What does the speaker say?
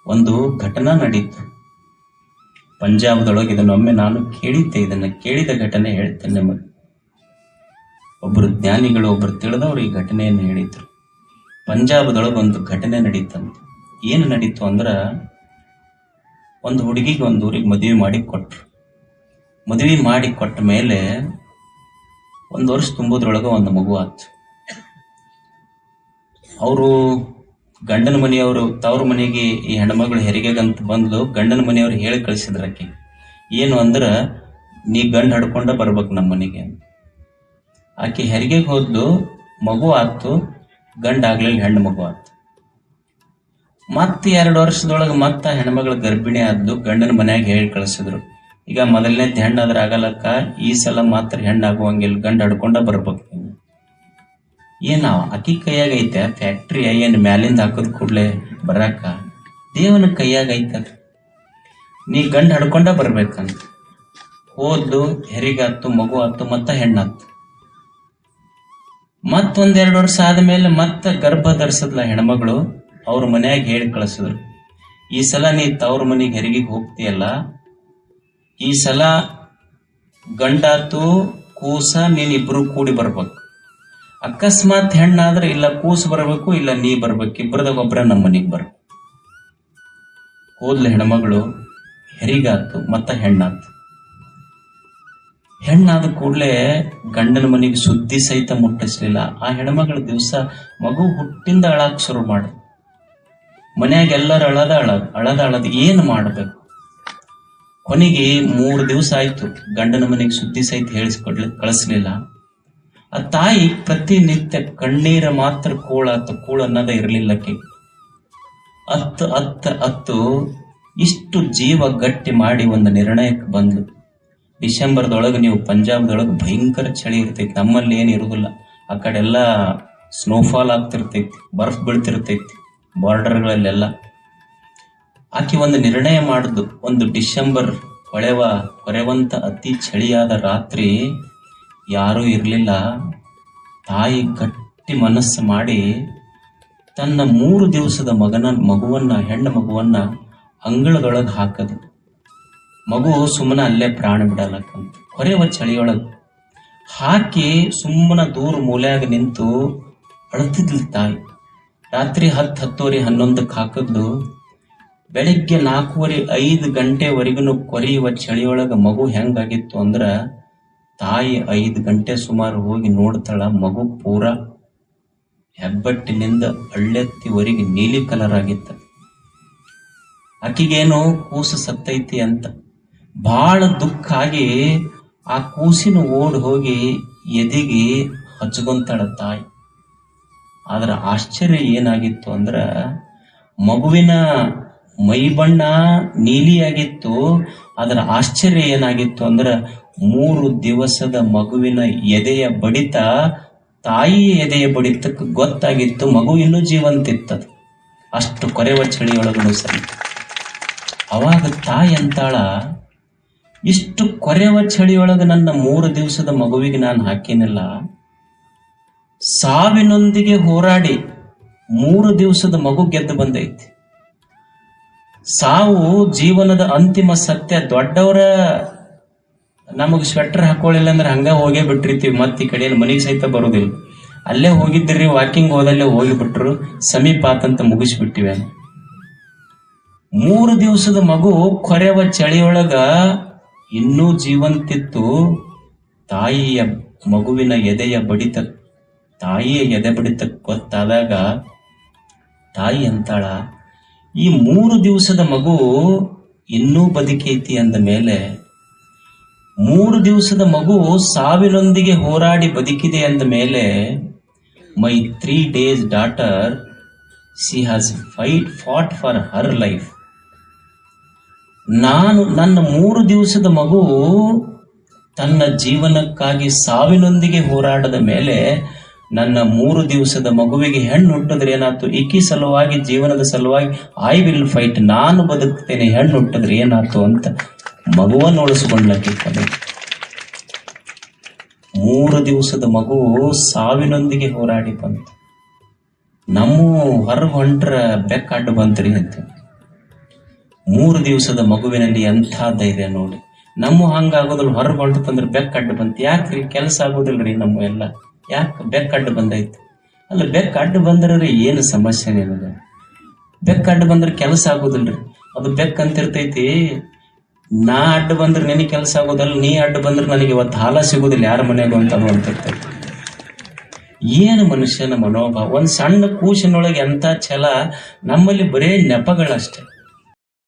ಒಂದು ಘಟನಾ ನಡೀತು ಪಂಜಾಬ್ದೊಳಗೆ. ಇದನ್ನೊಮ್ಮೆ ನಾನು ಕೇಳಿದ್ದೆ. ಇದನ್ನ ಕೇಳಿದ ಘಟನೆ ಹೇಳ್ತೇನೆ ನಿಮಗೆ. ಒಬ್ಬರು ಜ್ಞಾನಿಗಳು, ಒಬ್ಬರು ತಿಳಿದವರು ಈ ಘಟನೆಯನ್ನು ಹೇಳಿದ್ರು. ಪಂಜಾಬ್ದೊಳಗೆ ಒಂದು ಘಟನೆ ನಡೀತಂತೆ. ಏನು ನಡೀತು ಅಂದ್ರ, ಒಂದು ಹುಡುಗಿಗೆ ಒಂದು ಊರಿಗೆ ಮದುವೆ ಮಾಡಿ ಕೊಟ್ರು. ಮದುವೆ ಮಾಡಿ ಕೊಟ್ಟ ಮೇಲೆ 1 ವರ್ಷ ತುಂಬೋದ್ರೊಳಗೆ ಒಂದು ಮಗು ಆತು. ಅವರು ಗಂಡನ ಮನೆಯವರು ತವ್ರ ಮನೆಗೆ ಈ ಹೆಣ್ಮಗಳು ಹೆರಿಗೆಗಂತ ಬಂದ್ಲು. ಗಂಡನ ಮನೆಯವ್ರು ಹೇಳಿ ಕಳಿಸಿದ್ರಕ್ಕೆ ಏನು ಅಂದ್ರ, ನೀ ಗಂಡ ಹಡ್ಕೊಂಡ ಬರ್ಬೇಕು ನಮ್ಮ ಮನೆಗೆ. ಆಕೆ ಹೆರಿಗೆಗೆ ಹೋದ್ಲು, ಮಗು ಆತು. ಗಂಡ ಆಗ್ಲಿಲ್ಲ, ಹೆಣ್ಣು ಮಗು ಆತು. ಮತ್ತೆ 2 ವರ್ಷದೊಳಗೆ ಮತ್ತ ಹೆಣ್ಮಗಳ ಗರ್ಭಿಣಿ ಆದ್ಲು. ಗಂಡನ ಮನ್ಯಾಗ ಹೇಳಿ ಕಳಿಸಿದ್ರು, ಈಗ ಮೊದಲನೇದ್ ಹೆಣ್ಣಾದ್ರ ಆಗಲಕ್ಕ, ಈ ಸಲ ಮಾತ್ರ ಹೆಣ್ಣಾಗುವಂಗಿಲ್ಲ, ಗಂಡ ಹಡ್ಕೊಂಡ ಬರ್ಬೇಕು. ಏನ ಅಕ್ಕಿ ಕೈಯಾಗ ಐತೆ ಫ್ಯಾಕ್ಟ್ರಿ? ಏನ್ ಮ್ಯಾಲಿಂದ ಹಾಕದ್ ಕೂಡ್ಲೆ ಬರಾಕ? ದೇವನ ಕೈಯಾಗ ಐತದ. ನೀ ಗಂಡ ಹಡ್ಕೊಂಡ ಬರ್ಬೇಕಂತ ಹೋದ್ಲು. ಹೆರಿಗಾತು, ಮಗು ಆತು, ಮತ್ತ ಹೆಣ್ಣಾತು. ಮತ್ತೊಂದ್ 2 ವರ್ಷ ಆದ್ಮೇಲೆ ಮತ್ತ ಗರ್ಭ ಧರಿಸದ್ಲ ಹೆಣ್ಮಗಳು. ಅವ್ರ ಮನ್ಯಾಗ ಹೇಳಿ ಕಳಿಸಿದ್ರು, ಈ ಸಲ ನೀ ತವ್ರ ಮನೆಗೆ ಹೆರಿಗೆಗೆ ಹೋಗ್ತೀಯಲ್ಲ, ಈ ಸಲ ಗಂಡಾತು ಕೂಸ ನೀನಿಬ್ರು ಕೂಡಿ ಬರ್ಬೇಕು. ಅಕಸ್ಮಾತ್ ಹೆಣ್ಣಾದ್ರೆ ಇಲ್ಲ ಕೂಸು ಬರ್ಬೇಕು, ಇಲ್ಲ ನೀ ಬರ್ಬೇಕು, ಇಬ್ಬರದಾಗ ಒಬ್ರ ನಮ್ಮ ಮನೆಗೆ ಬರ್ಬೇಕು. ಹೋದ್ಲು ಹೆಣ್ಮಗಳು, ಹೆರಿಗಾತು, ಮತ್ತ ಹೆಣ್ಣಾತು. ಹೆಣ್ಣಾದ ಕೂಡ್ಲೆ ಗಂಡನ ಮನೆಗೆ ಸುದ್ದಿ ಸಹಿತ ಮುಟ್ಟಿಸ್ಲಿಲ್ಲ. ಆ ಹೆಣ್ಮಗಳ ದಿವಸ ಮಗು ಹುಟ್ಟಿಂದ ಅಳಾಕ್ ಶುರು ಮಾಡ. ಮನ್ಯಾಗ ಎಲ್ಲರೂ ಅಳದ ಏನ್ ಮಾಡ್ಬೇಕು? ಕೊನೆಗೆ 3 ದಿವಸ ಆಯ್ತು, ಗಂಡನ ಮನೆಗೆ ಸುದ್ದಿ ಸಹಿತ ಕಳಿಸ್ಲಿಲ್ಲ. ಆ ತಾಯಿ ಪ್ರತಿನಿತ್ಯ ಕಣ್ಣೀರ ಮಾತ್ರ ಕೂಳ ಅನ್ನೋದ ಇರಲಿಲ್ಲಕ್ಕೆ. ಅತ್ತು ಇಷ್ಟು ಜೀವ ಗಟ್ಟಿ ಮಾಡಿ ಒಂದು ನಿರ್ಣಯಕ್ಕೆ ಬಂದ್ಲು. ಡಿಸೆಂಬರ್ದೊಳಗೆ ನೀವು ಪಂಜಾಬ್ದೊಳಗೆ ಭಯಂಕರ ಚಳಿ ಇರ್ತೈತಿ, ನಮ್ಮಲ್ಲಿ ಏನು ಇರುವುದಿಲ್ಲ. ಆ ಕಡೆ ಎಲ್ಲ ಸ್ನೋಫಾಲ್ ಆಗ್ತಿರ್ತೈತಿ, ಬರ್ಫ್ ಬೀಳ್ತಿರ್ತೈತಿ ಬಾರ್ಡರ್ಗಳಲ್ಲೆಲ್ಲ. ಆಕೆ ಒಂದು ನಿರ್ಣಯ ಮಾಡಿದ್ದು. ಒಂದು ಡಿಸೆಂಬರ್ ಕೊರೆವಂತ ಅತಿ ಚಳಿಯಾದ ರಾತ್ರಿ, ಯಾರೂ ಇರಲಿಲ್ಲ. ತಾಯಿ ಗಟ್ಟಿ ಮನಸ್ಸು ಮಾಡಿ ತನ್ನ 3 ದಿವಸದ ಹೆಣ್ಣು ಮಗುವನ್ನ ಅಂಗಳದೊಳಗೆ ಹಾಕದು. ಮಗು ಸುಮ್ಮನೆ ಅಲ್ಲೇ ಪ್ರಾಣ ಬಿಡಲಕ್ಕಂತ ಕೊರೆವ ಚಳಿಯೊಳಗೆ ಹಾಕಿ ಸುಮ್ಮನ ದೂರ ಮೂಲೆಯಾಗ ನಿಂತು ಅಳತಿದ್ಲು ತಾಯಿ. ರಾತ್ರಿ 10, 10:30, 11ಕ್ಕೆ ಹಾಕಿದ್ಲು. ಬೆಳಿಗ್ಗೆ 4:30, 5 ಗಂಟೆವರೆಗೂ ಕೊರೆಯುವ ಚಳಿಯೊಳಗ ಮಗು ಹೆಂಗಾಗಿತ್ತು ಅಂದ್ರ, ತಾಯಿ 5 ಗಂಟೆ ಸುಮಾರು ಹೋಗಿ ನೋಡ್ತಾಳ, ಮಗು ಪೂರ ಹೆಬ್ಬಟ್ಟಿನಿಂದ ಹಳ್ಳೆತ್ತಿವರೆಗೆ ನೀಲಿ ಕಲರ್ ಆಗಿತ್ತ. ಆಕಿಗೇನು ಕೂಸು ಸತ್ತೈತಿ ಅಂತ ಬಹಳ ದುಃಖ ಆಗಿ ಆ ಕೂಸಿನ ಓಡ್ ಹೋಗಿ ಎದಿಗೆ ಹಚ್ಕೊಂತಾಳ ತಾಯಿ. ಆದ್ರ ಆಶ್ಚರ್ಯ ಏನಾಗಿತ್ತು ಅಂದ್ರ, ಮಗುವಿನ ಮೈ ಬಣ್ಣ ನೀಲಿಯಾಗಿತ್ತು. ಅದರ ಆಶ್ಚರ್ಯ ಏನಾಗಿತ್ತು ಅಂದ್ರ, 3 ದಿವಸದ ಮಗುವಿನ ಎದೆಯ ಬಡಿತ ತಾಯಿಯ ಎದೆಯ ಬಡಿತಕ್ಕೆ ಗೊತ್ತಾಗಿತ್ತು, ಮಗು ಇನ್ನೂ ಜೀವಂತಿತ್ತದು. ಅಷ್ಟು ಕೊರೆವ ಚಳಿಯೊಳಗೂ ಸರಿ. ಅವಾಗ ತಾಯಿ ಅಂತಾಳ, ಇಷ್ಟು ಕೊರೆವ ಚಳಿಯೊಳಗೆ ನನ್ನ 3 ದಿವಸದ ಮಗುವಿಗೆ ನಾನು ಹಾಕಿನಿಲ್ಲ. ಸಾವಿನೊಂದಿಗೆ ಹೋರಾಡಿ 3 ದಿವಸದ ಮಗು ಗೆದ್ದು ಬಂದೈತಿ. ಸಾವು ಜೀವನದ ಅಂತಿಮ ಸತ್ಯ. ದೊಡ್ಡವರ ನಮಗ್ ಸ್ವೆಟರ್ ಹಾಕೊಳ್ಳಿಲ್ಲ ಅಂದ್ರೆ ಹಂಗ ಹೋಗೇ ಬಿಟ್ಟಿರ್ತೀವಿ. ಮತ್ ಈ ಕಡೆ ಮನೆಗೆ ಸಹಿತ ಬರುದಿಲ್ಲ. ಅಲ್ಲೇ ಹೋಗಿದ್ರಿ, ವಾಕಿಂಗ್ ಹೋದಲ್ಲೇ ಹೋಗಿಬಿಟ್ರು, ಸಮೀಪ ಆತಂತ ಮುಗಿಸ್ಬಿಟ್ಟಿವೆ. 3 ದಿವಸದ ಮಗು ಕೊರೆವ ಚಳಿಯೊಳಗ ಇನ್ನೂ ಜೀವಂತಿತ್ತು. ತಾಯಿಯ ಮಗುವಿನ ಎದೆಯ ಬಡಿತ, ತಾಯಿಯ ಎದೆ ಬಡಿತ ಗೊತ್ತಾದಾಗ ತಾಯಿ ಅಂತಾಳ, ಈ 3 ದಿವಸದ ಮಗು ಇನ್ನೂ ಬದುಕೈತಿ ಅಂದ ಮೇಲೆ, 3 ದಿವಸದ ಮಗು ಸಾವಿನೊಂದಿಗೆ ಹೋರಾಡಿ ಬದುಕಿದೆ ಅಂದ ಮೇಲೆ, ಮೈ 3 days daughter, she has fought for her life. ನನ್ನ 3 ದಿವಸದ ಮಗು ತನ್ನ ಜೀವನಕ್ಕಾಗಿ ಸಾವಿನೊಂದಿಗೆ ಹೋರಾಡದ ಮೇಲೆ, ನನ್ನ 3 ದಿವಸದ ಮಗುವಿಗೆ ಹೆಣ್ಣು ಹುಟ್ಟಿದ್ರೆ ಏನಾಯ್ತು, ಈಕಿ ಸಲುವಾಗಿ, ಜೀವನದ ಸಲುವಾಗಿ ಐ ವಿಲ್ ಫೈಟ್, ನಾನು ಬದುಕ್ತೇನೆ, ಹೆಣ್ಣು ಹುಟ್ಟಿದ್ರೆ ಏನಾಯ್ತು ಅಂತ ಮಗುವನ್ನು ಉಳಿಸ್ಕೊಂಡ್ಲಕ್ಕೆ. 3 ದಿವಸದ ಮಗು ಸಾವಿನೊಂದಿಗೆ ಹೋರಾಡಿ ಬಂತು. ನಮ್ಮ ಹೊರಗೆ ಹೊಂಟ್ರ ಬೆಕ್ಕ ಅಡ್ಡ ಬಂತ್ರಿ ಅಂತ. 3 ದಿವಸದ ಮಗುವಿನಲ್ಲಿ ಎಂಥ ಧೈರ್ಯ ನೋಡಿ. ನಮ್ಮ ಹಂಗಾಗೋದಿಲ್ಲ. ಹೊರಗೆ ಹೊಂಟತಂದ್ರೆ ಬೆಕ್ಕ ಅಡ್ಡ ಬಂತು. ಯಾಕ್ರಿ ಕೆಲಸ ಆಗೋದಿಲ್ರಿ ನಮ್ಮ ಎಲ್ಲ? ಯಾಕೆ ಬೆಕ್ಕ ಅಡ್ಡ ಬಂದೈತಿ? ಅಲ್ಲ, ಬೆಕ್ಕ ಅಡ್ಡ ಬಂದ್ರೆ ಏನು ಸಮಸ್ಯೆ ನಿನಗೆ? ಬೆಕ್ಕ ಅಡ್ಡ ಬಂದ್ರೆ ಕೆಲಸ ಆಗೋದಿಲ್ರಿ. ಅದು ಬೆಕ್ಕ ಅಂತಿರ್ತೈತಿ, ನಾ ಅಡ್ಡ ಬಂದ್ರೆ ನಿನಗೆ ಕೆಲಸ ಆಗೋದಲ್ಲ, ನೀ ಅಡ್ಡ ಬಂದ್ರೆ ನನಗೆ ಇವತ್ತು ಹಾಲ ಸಿಗೋದಿಲ್ಲ ಯಾರ ಮನೆಯಾಗ ಅಂತ ಅಂತಿರ್ತೈತಿ. ಏನು ಮನುಷ್ಯನ ಮನೋಭಾವ! ಒಂದ್ ಸಣ್ಣ ಕೂಸಿನೊಳಗೆ ಎಂತ ಛಲ! ನಮ್ಮಲ್ಲಿ ಬರೇ ನೆಪಗಳಷ್ಟೆ.